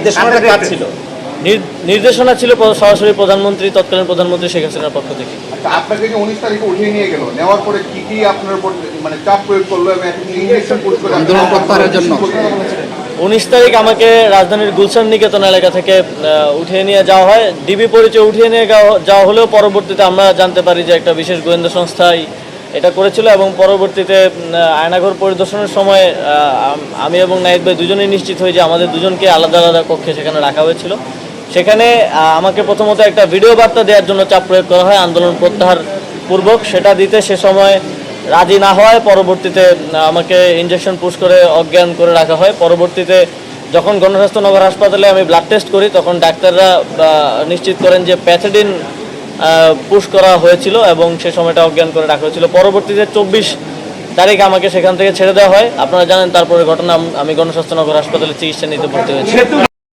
নির্দেশনাটা কার ছিল? নির্দেশনা ছিল সরাসরি প্রধানমন্ত্রী, তৎকালীন প্রধানমন্ত্রী শেখ হাসিনার পক্ষ থেকে। আচ্ছা, আপনাকে যে 19 তারিখে উঠিয়ে নিয়ে গেল, নেওয়ার পরে কি কি আপনার উপর মানে চাপ প্রয়োগ করলো এবং ইঞ্জেকশন পুশ করে আন্দোলন প্রত্যাহারের জন্য 19 তারিখ আমাকে রাজধানীর গুলশান নিকেতন এলাকা থেকে উঠিয়ে নিয়ে যাওয়া হয়। ডিবি পরিচয় উঠিয়ে নিয়ে যাওয়া হলেও পরবর্তীতে আমরা জানতে পারি যে একটা বিশেষ গোয়েন্দা সংস্থাই এটা করেছিল এবং পরবর্তীতে আয়নাঘর পরিদর্শনের সময় আমি এবং নাহিদ ভাই দুজনেই নিশ্চিত হই যে আমাদের দুজনকে আলাদা আলাদা কক্ষে সেখানে রাখা হয়েছিল। সেখানে আমাকে প্রথমত একটা ভিডিও বার্তা দেওয়ার জন্য চাপ প্রয়োগ করা হয় আন্দোলন প্রত্যাহার পূর্বক। সেটা দিতে সে সময় রাজি না হওয়ায় পরবর্তীতে আমাকে ইনজেকশন পুশ করে অজ্ঞান করে রাখা হয়। পরবর্তীতে যখন গণস্বাস্থ্য নগর হাসপাতালে আমি ব্লাড টেস্ট করি তখন ডাক্তাররা নিশ্চিত করেন যে প্যাথেডিন পুশ করা হয়েছিল এবং সে সময়টা অজ্ঞান করে রাখা হয়েছিল। পরবর্তীতে 24 তারিখ আমাকে সেখান থেকে ছেড়ে দেওয়া হয়। আপনারা জানেন তারপরে ঘটনা, আমি গণস্বাস্থ্য নগর হাসপাতালে চিকিৎসা নিতে ভর্তি হয়েছি।